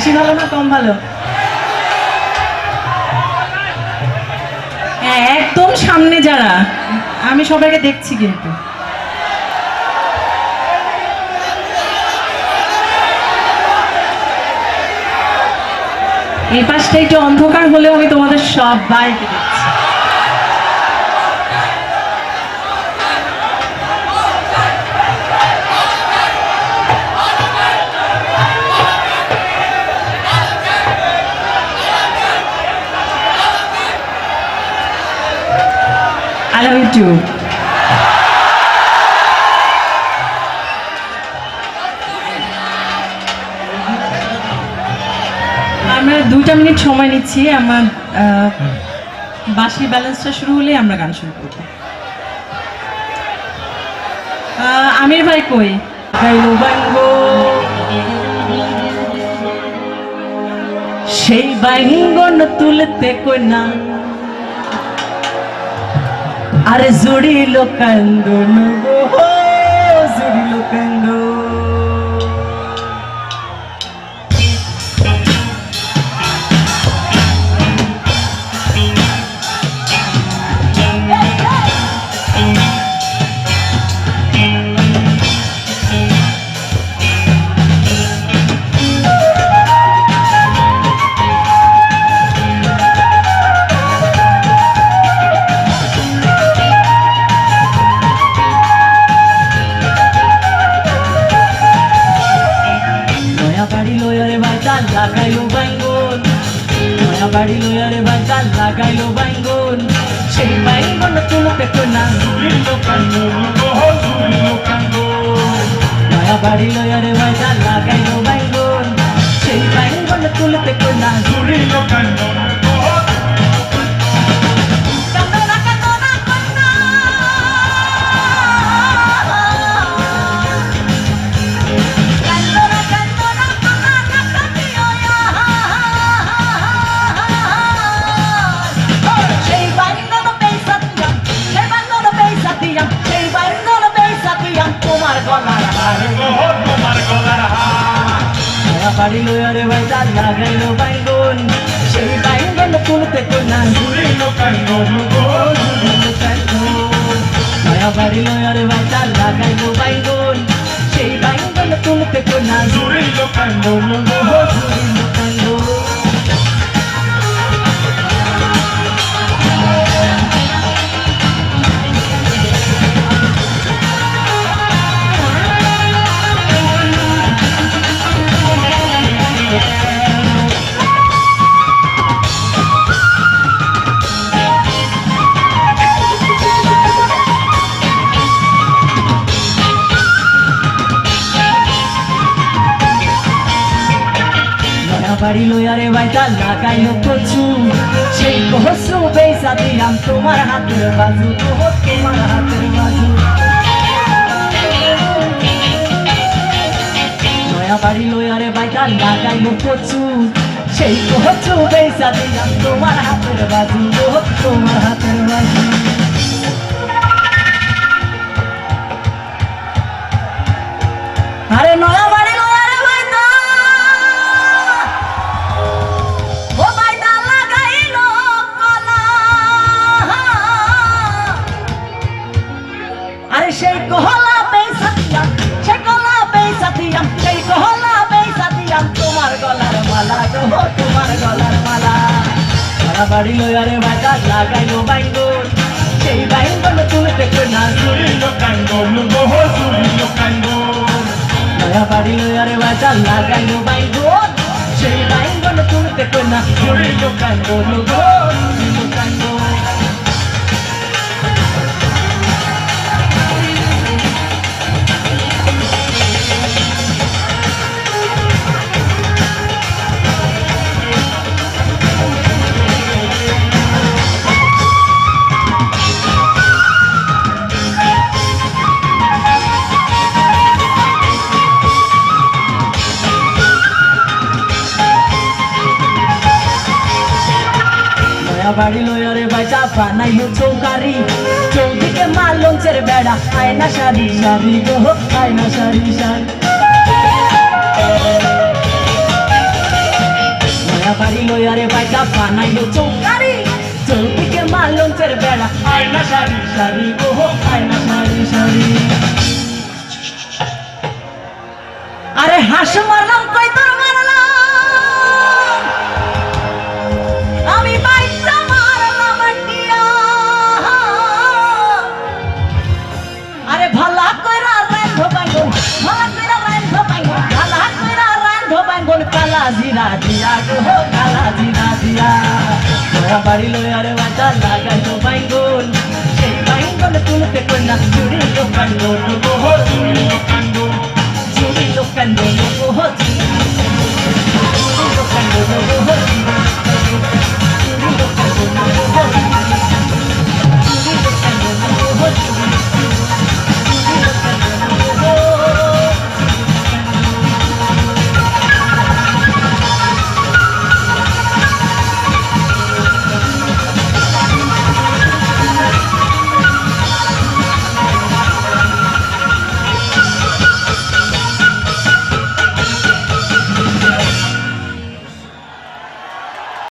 বেশি ভালো না কম ভালো? হ্যাঁ, একদম সামনে যারা, আমি সবাইকে দেখছি কিন্তু। এই পাশটা একটু অন্ধকার হলেও আমি তোমাদের সবাইকে দেখছি। I love you too. আমরা 2টা মিনিট সময় নিচ্ছি। আমার বাঁশি ব্যালেন্সটা শুরু হলে আমরা গান শুরু করব। আমির ভাই কই? গাইলো বাঙ্গো সেই বাইঙ্গন তুলতে কই না, আরে জুড়িল কান্দন গো, জুড়িল কান্দন। লাগাইলো বাইঙ্গন, নয়া বাড়ি লয়ারে বাজার লাগাইলো বাইঙ্গন, সেই বাইঙ্গন তুলতে কই না, জুড়িল কান্দন গো, জুড়িল কান্দন। নয়া বাড়ি লয়ারে বাজার লাগাইলো বাইঙ্গন, সেই বাইঙ্গন তুলতে কই না, জুড়িল কান্দন গো। বাড়ি লয়ারে বাজার লাগাইলো বাইঙ্গন, সেই বাইঙ্গন তুলতে কই না, জুড়িল কান্দন গো, জুড়িল কান্দন। নয়া বাড়ি লয়ারে বাজার লাগাইলো বাইঙ্গন, সেই বাইঙ্গন তুলতে কই না, জুড়িল কান্দন গো, জুড়িল কান্দন। বাড়ি লয়ারে বাইটা লাগাইলো কচু, সেই কচু বেচা দিলাম তোমার হাতের বাজু, তোমার হাতের বাজু। নয়া বাড়ি লয়ারে বাইটা লাগাইলো কচু, সেই কচু বেচা দিলাম তোমার হাতের বাজু, তোমার হাতের বাজু। আরে নয়া বাড়ি সেই কহলা বেচা দিলাম, সেই কহলা বেচা দিলাম, সেই কহলা বেচা দিলাম তোমার গলার মালা গো, তোমার গলার মালা। নয়া বাড়ি লয়ারে বাজার লাগাইলো বাইঙ্গন, সেই বাইঙ্গন তুলতে কই না, জুড়িল কান্দন গো, জুড়িল কান্দন। নয়া বাড়ি লয়ারে বাজার লাগাইলো বাইঙ্গন, সেই বাইঙ্গন তুলতে কই না, জুড়িল কান্দন গো, জুড়িল কান্দন। বাড়ি লয়ারে বাজা বানাইলো চৌকারি, চৌদিকে মা লঞ্চের বেড়া, আয়না সারি সারি গো, আয়না সারি সারি। বাড়ি লইয়ারে বাইটা বানাইলো চৌকারি চৌদিকে মাল লঞ্চের বেড়া আয়না সারি সারি ওহো আয়না সারি সারি আরে হাঁস মারলাম কই তোর মারলাম আমি বাইটা মারলাম টিয়া আরে ভালা কইরা রান্ধ বাইগন ভালা কইরা রান্ধ বাইগন ভালা কইরা রান্ধ বাইগন কালা জিরা দিয়া গো কালা জিরা দিয়া তোরা বাড়ি লইয়ারে বাটা লাগাইলো বাইগন সেই বাইগন তুলতে কইনা চুরি লো কান্দন ওহো চুরি লো কান্দন চুরি লো কান্দন